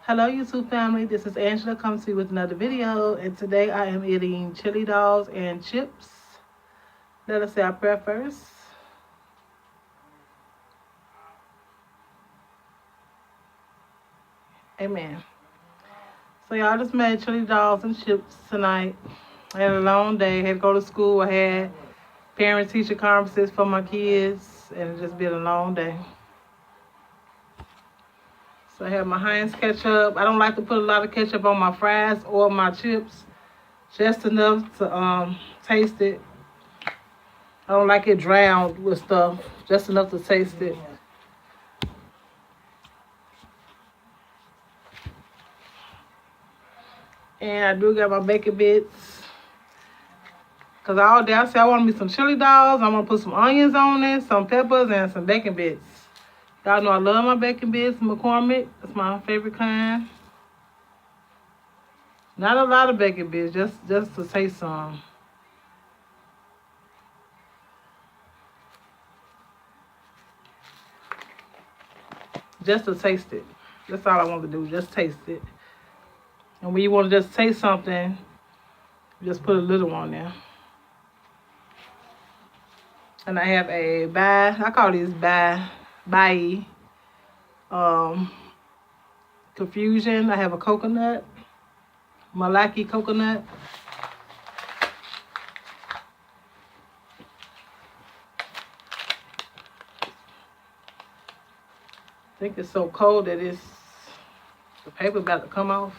Hello YouTube family, this is Angela coming to you with another video, and today I am eating chili dogs and chips. Let us say our prayer first. Amen. So y'all, just made chili dogs and chips tonight. I had a long day, had to go to school. I had parent-teacher conferences for my kids, and it just been a long day. So I have my Heinz ketchup. I don't like to put a lot of ketchup on my fries or my chips. Just enough to taste it. I don't like it drowned with stuff. Just enough to taste it. And I do got my bacon bits. Because all day I said I want me some chili dogs. I want to put some onions on it, some peppers, and some bacon bits. Y'all know I love my bacon bits, McCormick. That's my favorite kind. Not a lot of bacon bits, just to taste some. Just to taste it. That's all I want to do, just taste it. And when you want to just taste something, just put a little on there. And I have a I call these confusion. I have a coconut, Malaki coconut. I think it's so cold that the paper about to come off.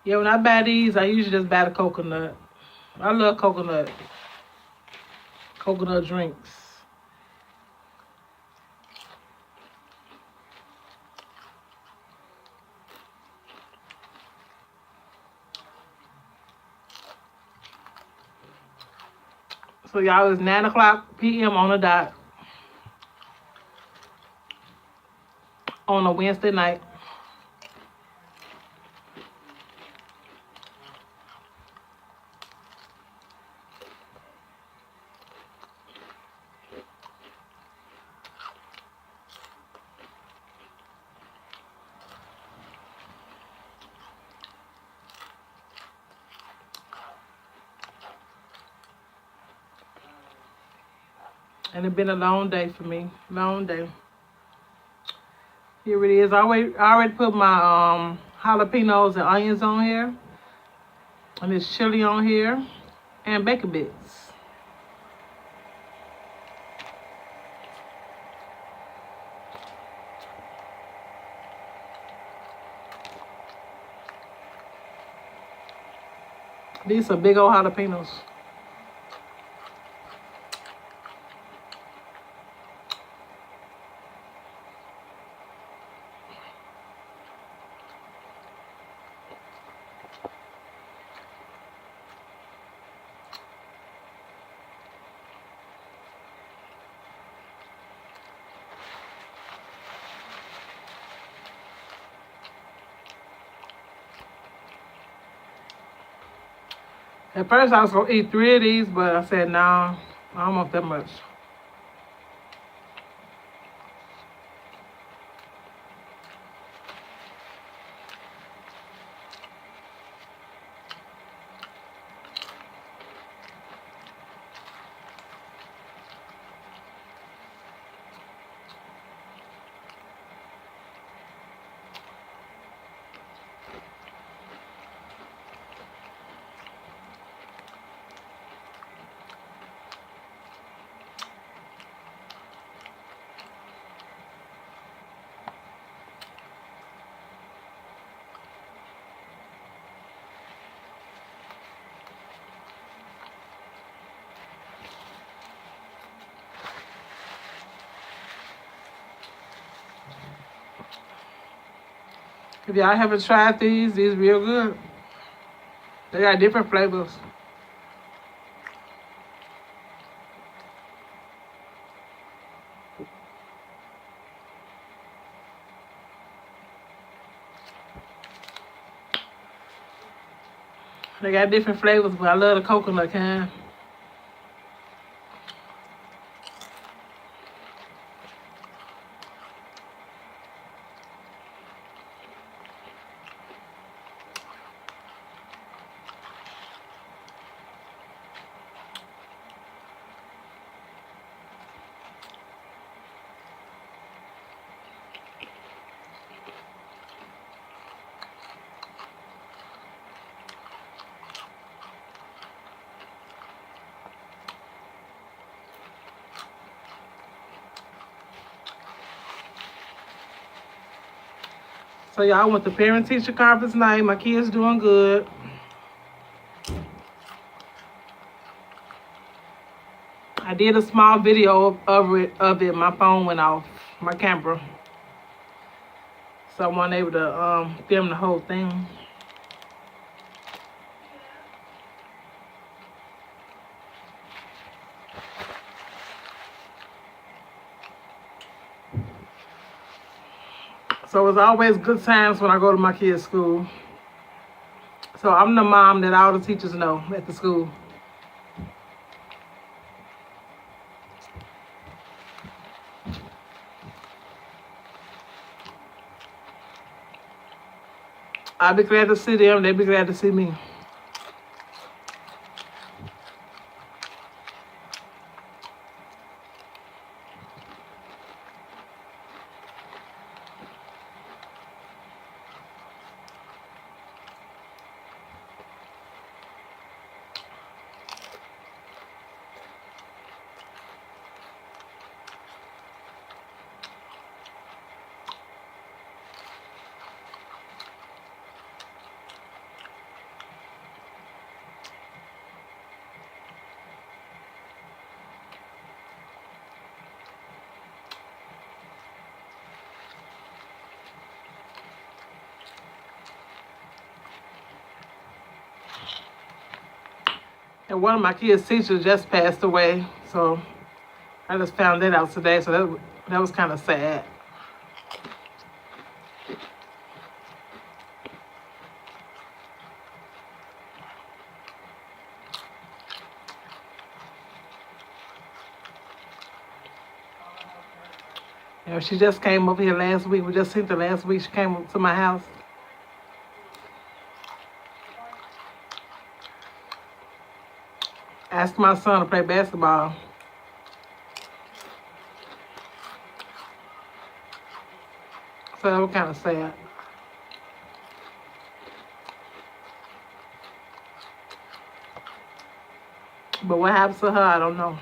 Yeah, when I buy these, I usually just buy the coconut. I love coconut drinks. So y'all, it's 9 o'clock p.m. on the dot on a Wednesday night. And it's been a long day for me. Long day. Here it is. I already put my jalapenos and onions on here. And there's chili on here. And bacon bits. These are big old jalapenos. At first I was going to eat 3 of these, but I said, no, I don't want that much. If y'all haven't tried these real good. They got different flavors. They got different flavors, but I love the coconut kind. So y'all went to parent-teacher conference night. My kids doing good. I did a small video of it. My phone went off, my camera. So I wasn't able to film the whole thing. So it's always good times when I go to my kids' school. So I'm the mom that all the teachers know at the school. I'll be glad to see them. They'll be glad to see me. And one of my kids' teachers just passed away. So I just found that out today. So that was kind of sad. You know, she just came over here last week. We just seen her last week. She came up to my house. Asked my son to play basketball. So that was kind of sad. But what happens to her, I don't know.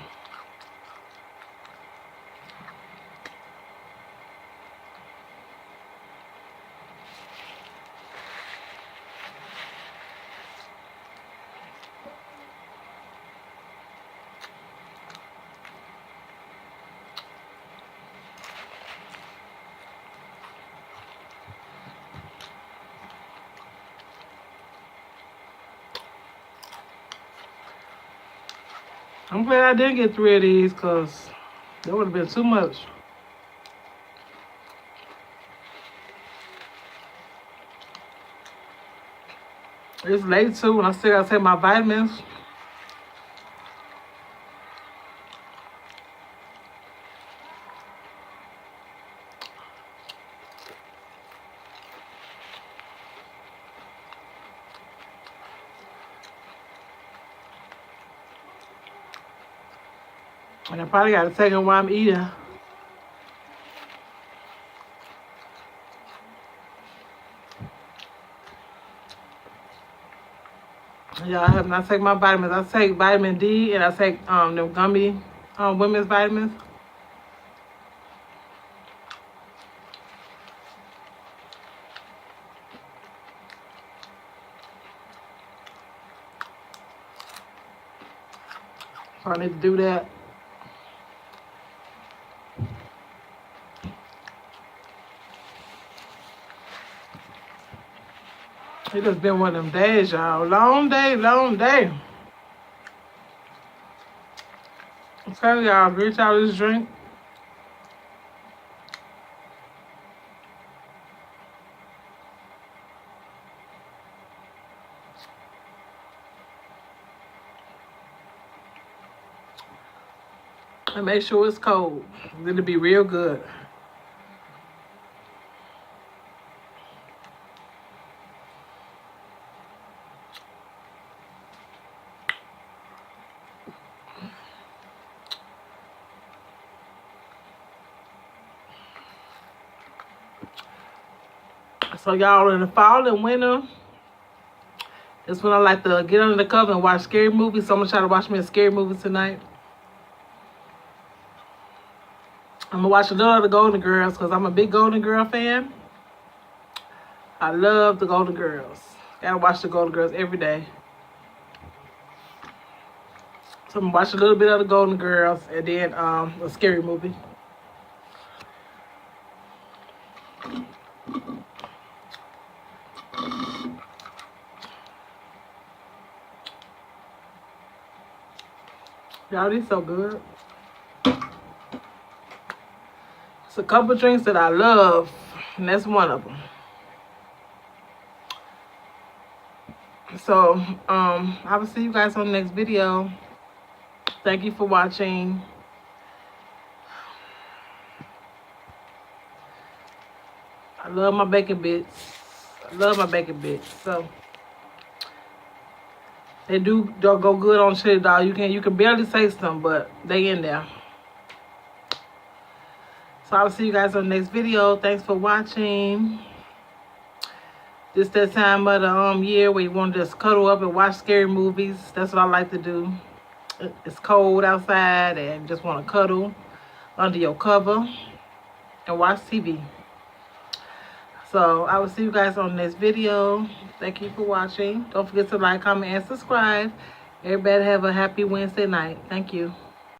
I'm glad I didn't get 3 of these because that would have been too much. It's late too and I still gotta take my vitamins. And I probably gotta take them while I'm eating. Yeah, I have not taken my vitamins. I take vitamin D and I take them gummy women's vitamins. So I need to do that. It just been one of them days, y'all. Long day, long day. I'm telling y'all, drink y'all this drink. And make sure it's cold. It'll be real good. So y'all, in the fall and winter, that's when I like to get under the cover and watch scary movies. So I'm gonna try to watch me a scary movie tonight. I'm gonna watch a little of the Golden Girls because I'm a big Golden Girl fan. I love the Golden Girls. Gotta watch the Golden Girls every day. So I'm gonna watch a little bit of the Golden Girls and then a scary movie. Y'all, these so good. It's a couple drinks that I love, and that's one of them. So, I will see you guys on the next video. Thank you for watching. I love my bacon bits. I love my bacon bits. So, they do go good on chili dog. You can barely taste them, but they in there. So I will see you guys on the next video. Thanks for watching. This that time of the year where you want to just cuddle up and watch scary movies. That's what I like to do. It's cold outside and just want to cuddle under your cover and watch TV. So I will see you guys on the next video. Thank you for watching. Don't forget to like, comment, and subscribe. Everybody have a happy Wednesday night. Thank you.